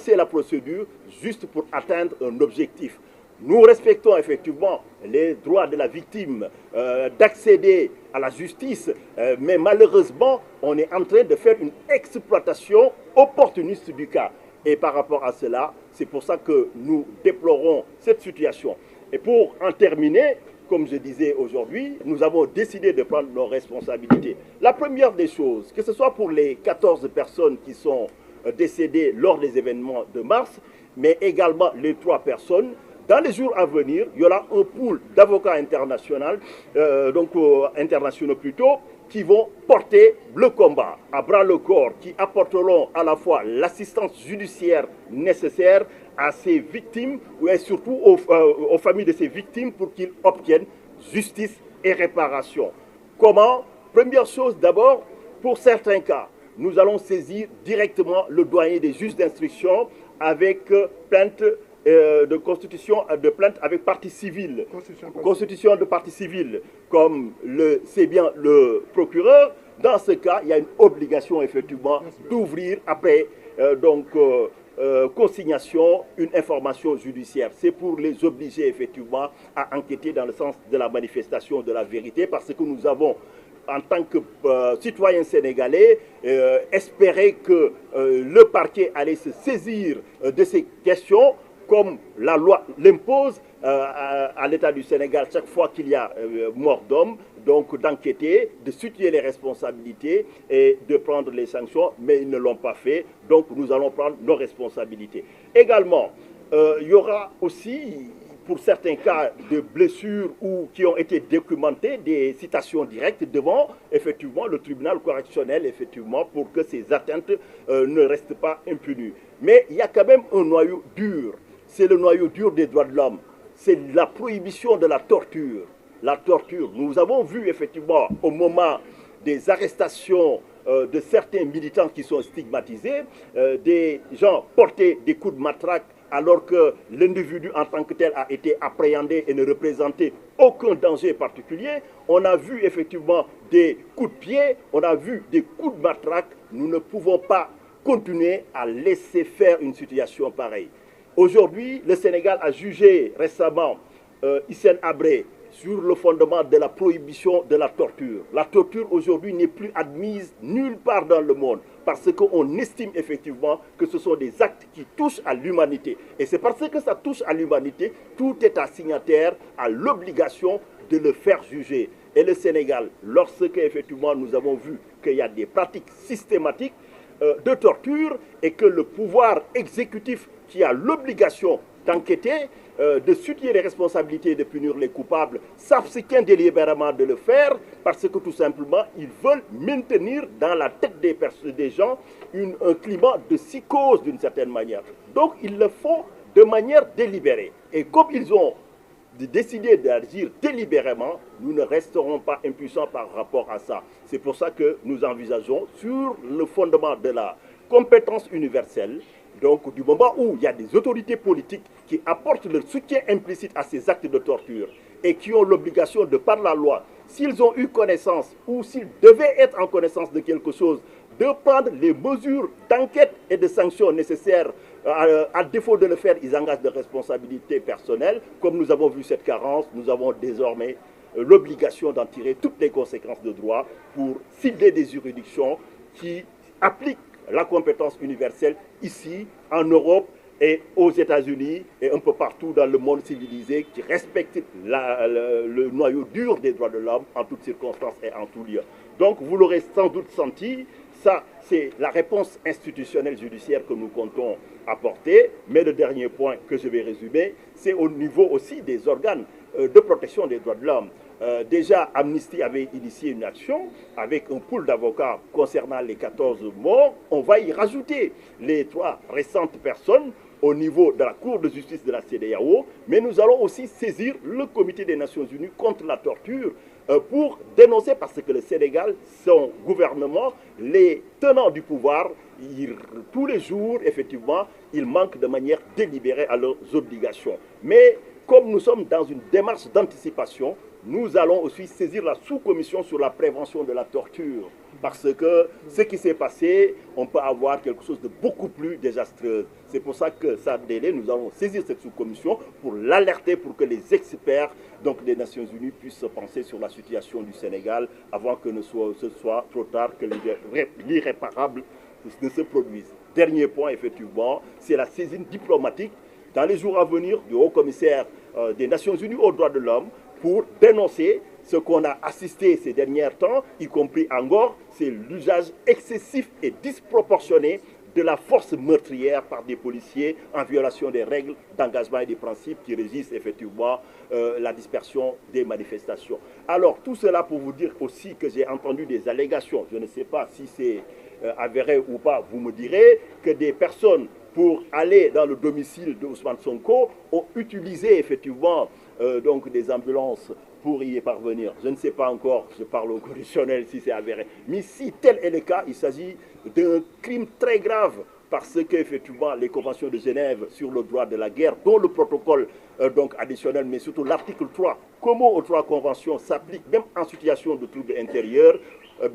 lancer la procédure juste pour atteindre un objectif. Nous respectons effectivement les droits de la victime d'accéder à la justice, mais malheureusement, on est en train de faire une exploitation opportuniste du cas. Et par rapport à cela, c'est pour ça que nous déplorons cette situation. Et pour en terminer, comme je disais aujourd'hui, nous avons décidé de prendre nos responsabilités. La première des choses, que ce soit pour les 14 personnes qui sont décédées lors des événements de mars, mais également les 3 personnes, dans les jours à venir, il y aura un pool d'avocats internationaux plutôt, qui vont porter le combat à bras le corps, qui apporteront à la fois l'assistance judiciaire nécessaire à ces victimes et surtout aux familles de ces victimes pour qu'ils obtiennent justice et réparation. Comment? Première chose d'abord, pour certains cas, nous allons saisir directement le doyen des juges d'instruction avec plainte de constitution de plainte avec partie civile, constitution de partie civile, comme le sait bien le procureur. Dans ce cas, il y a une obligation effectivement d'ouvrir après consignation une information judiciaire. C'est pour les obliger effectivement à enquêter dans le sens de la manifestation de la vérité, parce que nous avons en tant que citoyens sénégalais, espérer que le parquet allait se saisir de ces questions comme la loi l'impose à l'État du Sénégal chaque fois qu'il y a mort d'homme, donc d'enquêter, de situer les responsabilités et de prendre les sanctions, mais ils ne l'ont pas fait, donc nous allons prendre nos responsabilités. Également, il y aura aussi, pour certains cas de blessures ou qui ont été documentées, des citations directes devant effectivement le tribunal correctionnel, effectivement, pour que ces atteintes ne restent pas impunies. Mais il y a quand même un noyau dur. C'est le noyau dur des droits de l'homme. C'est la prohibition de la torture. La torture. Nous avons vu effectivement au moment des arrestations de certains militants qui sont stigmatisés, des gens porter des coups de matraque alors que l'individu en tant que tel a été appréhendé et ne représentait aucun danger particulier. On a vu effectivement des coups de pied, on a vu des coups de matraque. Nous ne pouvons pas continuer à laisser faire une situation pareille. Aujourd'hui, le Sénégal a jugé récemment Hissène Habré sur le fondement de la prohibition de la torture. La torture aujourd'hui n'est plus admise nulle part dans le monde parce qu'on estime effectivement que ce sont des actes qui touchent à l'humanité. Et c'est parce que ça touche à l'humanité, tout État signataire a l'obligation de le faire juger. Et le Sénégal, lorsque effectivement nous avons vu qu'il y a des pratiques systématiques de torture et que le pouvoir exécutif qui a l'obligation d'enquêter, de situer les responsabilités et de punir les coupables, s'abstient délibérément de le faire parce que tout simplement, ils veulent maintenir dans la tête des gens un climat de psychose d'une certaine manière. Donc, ils le font de manière délibérée. Et comme ils ont décidé d'agir délibérément, nous ne resterons pas impuissants par rapport à ça. C'est pour ça que nous envisageons, sur le fondement de la compétence universelle, donc du moment où il y a des autorités politiques qui apportent leur soutien implicite à ces actes de torture et qui ont l'obligation de, par la loi, s'ils ont eu connaissance ou s'ils devaient être en connaissance de quelque chose, de prendre les mesures d'enquête et de sanctions nécessaires. À défaut de le faire, ils engagent de responsabilités personnelles. Comme nous avons vu cette carence, nous avons désormais l'obligation d'en tirer toutes les conséquences de droit pour cibler des juridictions qui appliquent la compétence universelle ici, en Europe et aux États-Unis et un peu partout dans le monde civilisé qui respectent le noyau dur des droits de l'homme en toutes circonstances et en tout lieu. Donc vous l'aurez sans doute senti, ça c'est la réponse institutionnelle judiciaire que nous comptons apporter. Mais le dernier point que je vais résumer, c'est au niveau aussi des organes de protection des droits de l'homme. Déjà, Amnesty avait initié une action avec un pool d'avocats concernant les 14 morts. On va y rajouter les 3 récentes personnes au niveau de la Cour de justice de la CEDEAO, mais nous allons aussi saisir le Comité des Nations Unies contre la torture pour dénoncer, parce que le Sénégal, son gouvernement, les tenants du pouvoir, tous les jours, effectivement, ils manquent de manière délibérée à leurs obligations. Mais comme nous sommes dans une démarche d'anticipation, nous allons aussi saisir la sous-commission sur la prévention de la torture. Parce que ce qui s'est passé, on peut avoir quelque chose de beaucoup plus désastreux. C'est pour ça que ça délai, nous allons saisir cette sous-commission pour l'alerter, pour que les experts donc, des Nations Unies puissent se pencher sur la situation du Sénégal avant que ce soit trop tard, que l'irréparable ne se produise. Dernier point, effectivement, c'est la saisine diplomatique dans les jours à venir du haut-commissaire des Nations Unies aux droits de l'homme pour dénoncer ce qu'on a assisté ces derniers temps, y compris Angor, c'est l'usage excessif et disproportionné de la force meurtrière par des policiers en violation des règles d'engagement et des principes qui régissent effectivement la dispersion des manifestations. Alors, tout cela pour vous dire aussi que j'ai entendu des allégations, je ne sais pas si c'est avéré ou pas, vous me direz, que des personnes pour aller dans le domicile de Ousmane Sonko ont utilisé effectivement donc des ambulances pour y parvenir. Je ne sais pas encore, je parle au conditionnel si c'est avéré. Mais si tel est le cas, il s'agit d'un crime très grave parce qu'effectivement les conventions de Genève sur le droit de la guerre, dont le protocole donc additionnel, mais surtout l'article 3, commun aux trois conventions, s'applique même en situation de trouble intérieur,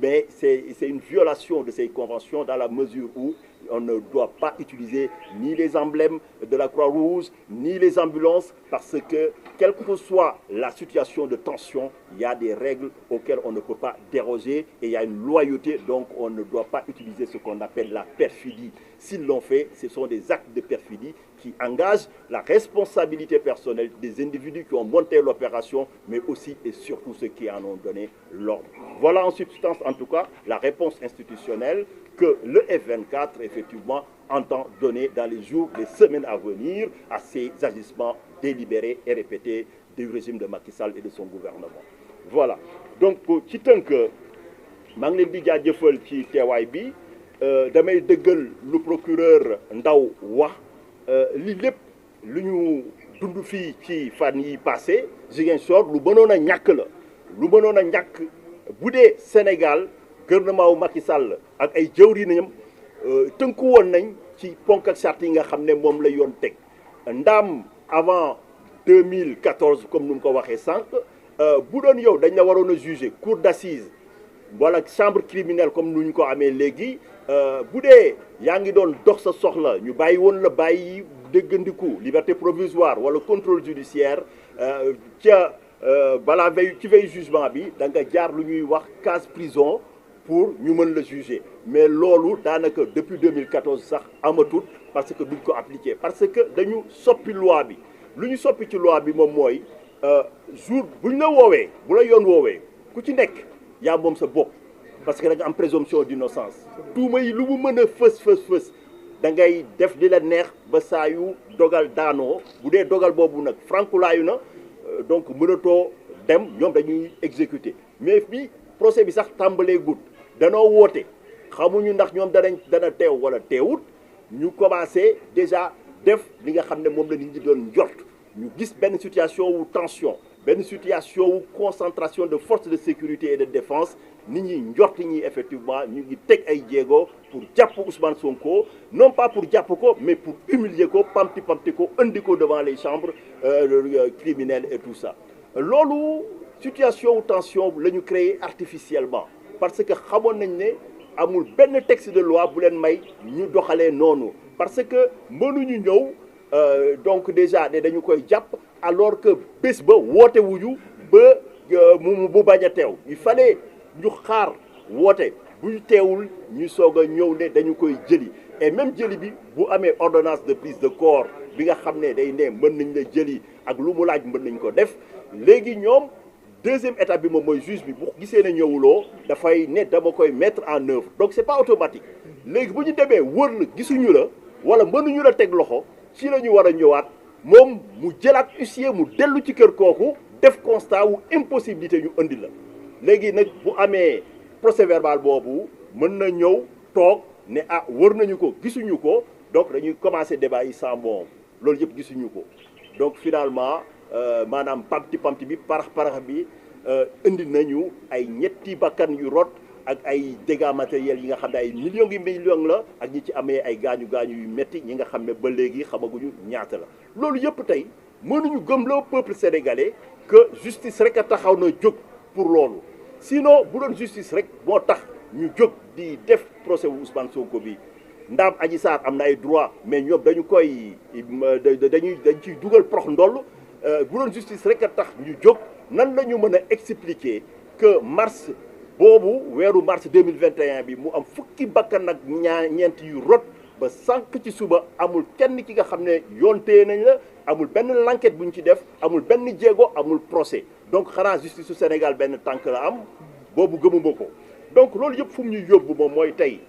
mais c'est une violation de ces conventions dans la mesure où on ne doit pas utiliser ni les emblèmes de la Croix-Rouge, ni les ambulances, parce que, quelle que soit la situation de tension, il y a des règles auxquelles on ne peut pas déroger et il y a une loyauté, donc on ne doit pas utiliser ce qu'on appelle la perfidie. S'ils l'ont fait, ce sont des actes de perfidie qui engagent la responsabilité personnelle des individus qui ont monté l'opération, mais aussi et surtout ceux qui en ont donné l'ordre. Voilà en substance, en tout cas, la réponse institutionnelle que le F24, effectivement, entend donner dans les jours, les semaines à venir à ces agissements délibérés et répétés du régime de Macky Sall et de son gouvernement. Voilà. Donc, ci tënk maa ngi leen di jaajëfal ci teewaay bi damay dëggal lu procureur Ndaw wax li lépp lu ñu dund fii ci fan yi passé Ziguinchor lu mënoon a ñàkk la lu mënoon a ñàkk bu dee Sénégal gouvernement wu Macky Sall ak ay jëwriñam tënku woon nañ ci ponk ak charte yi nga xam ne moom la yoon teg ndaam avant 2014 comme nu mu ko waxee sànq bu doon yow dañ la waroon a juger cour d'assises wala chambre criminelle comme nu ñu ko amee léegi bu dee yaa ngi doon dox sa soxla ñu bàyyi woon la bàyyi déggandiku liberté provisoire wala contrôle judiciaire ca balaa veille ci veille jugement bi da nga jaar lu ñuy wax case prison pour ñu mën la juger mais loolu daanaka depuis 2014 sax amatul parce que duñ ko appliquer parce que dañu soppi loi bi lu ñu soppi ci loi bi moom mooy jour buñ la woowee bu la yoon woowee ku ci nekk yaa moom sa bopp parce que da nga am présomption d'innocence tuuma yi lu mu mën a fës da ngay def li la neex ba saa yu dogal daanoo bu dee dogal boobu nag frankulaayu na donc mënatoo dem ñoom dañuy exécuter mais fii procès bi sax tàmbalee gudd danoo woote xamuñu ndax ñoom dana teew wala teewut ñu commencé déjà def li nga xam ne moom la nit ñi doon njort ñu gis benn situation wu tension benn situation wu concentration de forces de sécurité et de défense nit ñi njort ñi effectivement ñu ngi teg ay jéego pour jàpp Ousmane Sonko non pas pour jàpp ko mais pour humilier ko pamti ko indi ko devant les chambres criminelles et tout ça loolu situation wu tension la ñu créé artificiellement parce que xamoon nañ ne amul benn texte de loi bu leen may ñu doxalee noonu parce que mënuñu ñëw donc déjà ne dañu koy jàpp alors que bés ba woote wuñu ba mu bañ a teew il fallait ñu xaar woote buy teewul ñu soog a ñëw ne dañu koy jëli et même jëli bi bu amee ordonnance de prise de corps bi nga xam ne day ne mën nañ la jëli ak lu mu laaj mën nañ ko def léegi ñoom deuxième étape bi moom mooy juge bi bu gisee ne ñëwuloo dafay ne dama koy mettre en œuvre donc c'est pas automatique léegi bu ñu demee wër la gisuñu la wala mënuñu la teg loxo ci la ñu war a ñëwaat moom mu jëlaat huissier mu dellu ci kër kooku def constat wu impossibilité ñu indi la léegi nag bu amee procès verbal boobu mën na ñëw toog ne ah wër nañu ko gisuñu ko donc dañuy commencer débat yi sans moom loolu yëpp gisuñu ko donc finalement maanaam pamti bi parax bi indi nañu ay ñetti bakkan yu rot ak ay dégâts matériels yi nga xam ne ay millions la ak ñi ci amee ay gaañu yu metti ñi nga xam ne ba léegi xamaguñu ñaata la loolu yëpp tey mënuñu gëmloo peuple sénégalais que justice rek a taxaw na jóg pour loolu sinon bu doon justice rek moo tax ñu jóg di def procès wu Ousmane Sonko bi ndaam Adji Sarr am na ay droit mais ñoom dañ ciy dugal prox ndoll bu doon justice rek a tax ñu jóg nan la ñu mën a expliquer que mars boobu weeru mars 2021 bi mu am fukki bakkan ak ñeent yu rot ba sànq ci suba amul kenn ki nga xam ne yoon téye nañ la amul benn l'enquête bu ñu ci def amul benn jéego amul procès donc xanaa justice su Sénégal benn tànk la am boobu gëmuma ko donc loolu yëpp fu mu ñu yóbbu moom mooy tey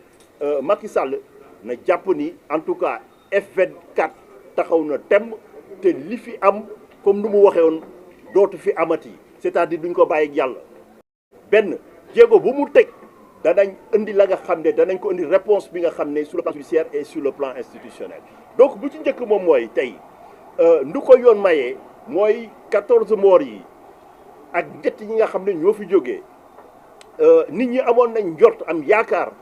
Macky Sall na jàpp ni en tout cas F24 taxaw na temm te li fi am comme nu mu waxee woon dootu fi amati c'est-à-dire duñ ko bàyyi ak yàlla benn jéego bu mu teg danañ indi la nga xam ne danañ ko indi réponse bi nga xam ne sur le plan judiciaire et sur le plan institutionnel donc bu ci njëkk moom mooy tey nu ko yoon mayee mooy 14 morts yi ak ñett ñi nga xam ne ñoo fi jógee nit ñi amoon nañ njort am yaakaar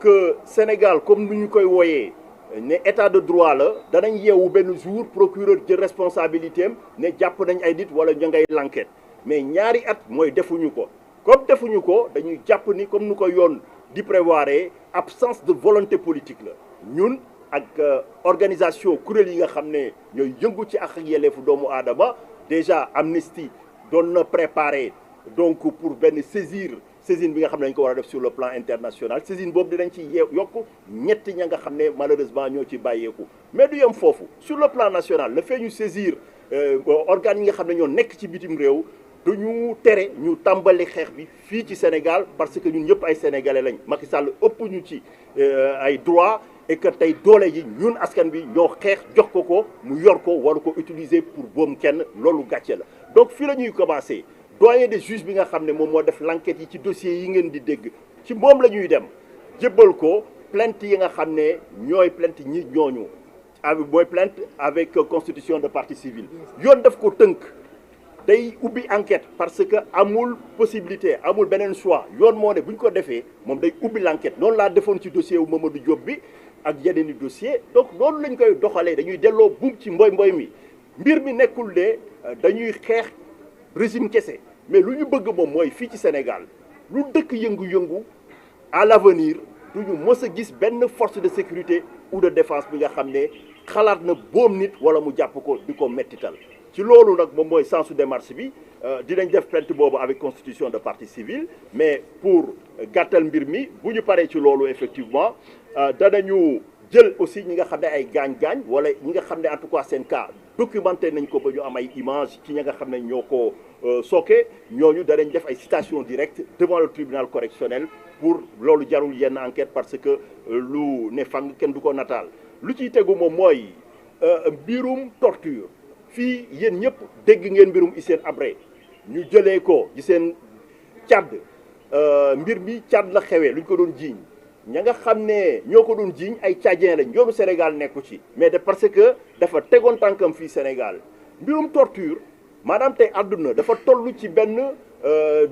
que Sénégal comme nu ñu koy wooyee ne état de droit la danañ yeewu benn jour procureur jël responsabilité am ne jàpp nañ ay nit wala ña ngay l'enquête mais ñaari at mooy defuñu ko comme defuñu ko dañuy jàpp ni comme nu ko yoon di prévoir absence de volonté politique la ñun ak organisation kuréel yi nga xam ne ñooy yëngu ci ak yelleefu doomu aadama déjà Amnesty doon na préparé donc pour benn saisine bi nga xam ne dañ ko war a def sur le plan international saisine boobu dinañ ci yokk ñett ña nga xam ne malheureusement ñoo ci bàyyeeku mais du yem foofu sur le plan national le fait ñu saisir organes yi nga xam ne ñoo nekk ci bitim réew duñu tere ñu tàmbali xeex bi fii ci Sénégal parce que ñun ñëpp ay sénégalais lañ Macky Sall ëpp ñu ci ay droit et que tey doole ji ñun askan bi ñoo xeex jox ko mu yor ko waru ko utiliser pour boom kenn loolu gàcce la donc fii la ñuy commencer doyen des juges bi nga xam ne moom moo def l'enquête yi ci dossiers yi ngeen di dégg ci moom la ñuy dem jébbal ko plainte yi nga xam ne ñooy plainte ñi ñooñu mooy plainte avec constitution de partie civile yoon daf ko tënk day ubbi enquête parce que amul possibilité amul beneen choix yoon moo ne bu ñu ko defee moom day ubbi l'enquête noonu laa defoon ci dossier wu Mamadou Diop bi ak yeneen i dossier donc loolu lañ koy doxalee dañuy delloo buum ci mboy mi mbir mi nekkul ne dañuy xeex régime kese mais lu ñu bëgg moom mooy fii ci Sénégal lu dëkk yëngu-yëngu à l'avenir du ñu mës a gis benn force de sécurité ou de défense bi nga xam ne xalaat na boom nit wala mu jàpp ko di ko mettital ci loolu nag moom mooy sensu démarche bi dinañ def plainte boobu avec constitution de partie civile mais pour gàttal mbir mi bu ñu paree ci loolu effectivement danañu jël aussi ñi nga xam ne ay gaañ-gaañ wala ñi nga xam ne en tout cas seen cas documenté nañ ko ba ñu am ay image ci ñi nga xam ne ñoo ko sooke ñooñu danañ def ay citation directe devant le tribunal correctionnel pour loolu jarul yenn enquête parce que lu ne fang kenn du ko nataal lu ciy tegu moom mooy mbirum torture fii yéen ñëpp dégg ngeen mbirum Hissène Habré ñu jëlee ko ci seen Tchad mbir mi Tchad la xewee lu ñu ko doon jiiñ ña nga xam ne ñoo ko doon jiiñ ay Tchadien lañ yoonu Sénégal nekku ci mais de parce que dafa tegoon tànkam fii Sénégal mbirum torture maanaam tey àdduna dafa toll ci benn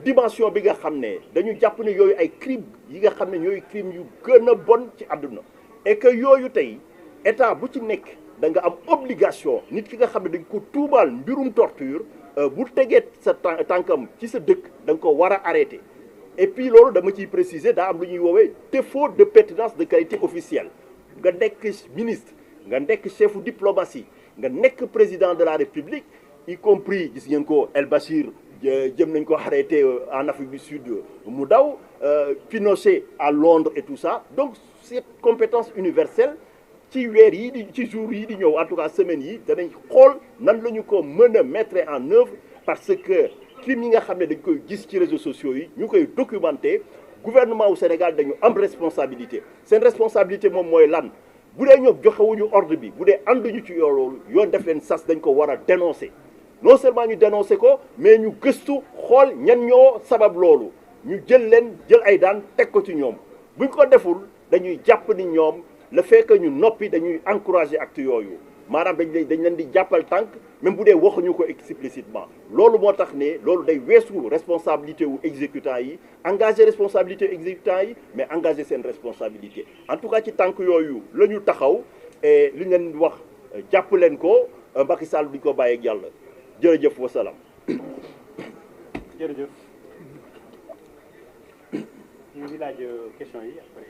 dimension bi nga xam ne dañu jàpp ne yooyu ay crime yi nga xam ne ñooy crime yu gën a bon ci àdduna et que yooyu tey état bu ci nekk da nga am obligation nit ki nga xam ne dañ ko tuubaal mbirum torture bu tegee sa tànkam ci sa dëkk da nga ko war a arrêter et puis loolu dama ciy préciser daa am lu ñuy woowee défaut de pertinence de qualité officielle nga nekk ministre nga nekk chefu diplomatie nga nekk président de la République y compris gis ngeen ko El Bachir jëm nañ ko arrêté en Afrique du Sud mu daw Pinochet à Londres et tout ça donc cette compétence universelle ci weer yi di ci jour yi di ñëw en tout cas semaines yi danañ xool nan la ñu ko mën a mettre en œuvre parce que crime yi nga xam ne dañ koy gis ci réseaux sociaux yi ñu koy documenter gouvernement wu Sénégal dañu am responsabilité seen responsabilité moom mooy lan bu dee ñoom joxewuñu ordre bi bu dee ànduñu ci loolu yoon def leen sas dañ ko war a dénoncer non seulement ñu dénoncer ko mais ñu gëstu xool ñan ñoo sabab loolu ñu jël ay daan teg ko ci ñoom buñ ko deful dañuy jàpp ni ñoom le fait que ñu noppi dañuy encourager acte yooyu maanaam dañ leen di jàppal tànk même bu dee waxuñu ko explicitement loolu moo tax ne loolu day weesu responsabilité wu exécutant yi engager responsabilité exécutant yi mais engager seen responsabilité en tout cas ci tànk yooyu la ñu taxaw et li ngeen wax jàpp leen ko Macky Sall duñ ko bàyyi ak yàlla jërëjëf wa salaam. jërëjëf ñu ngi laaj question yi après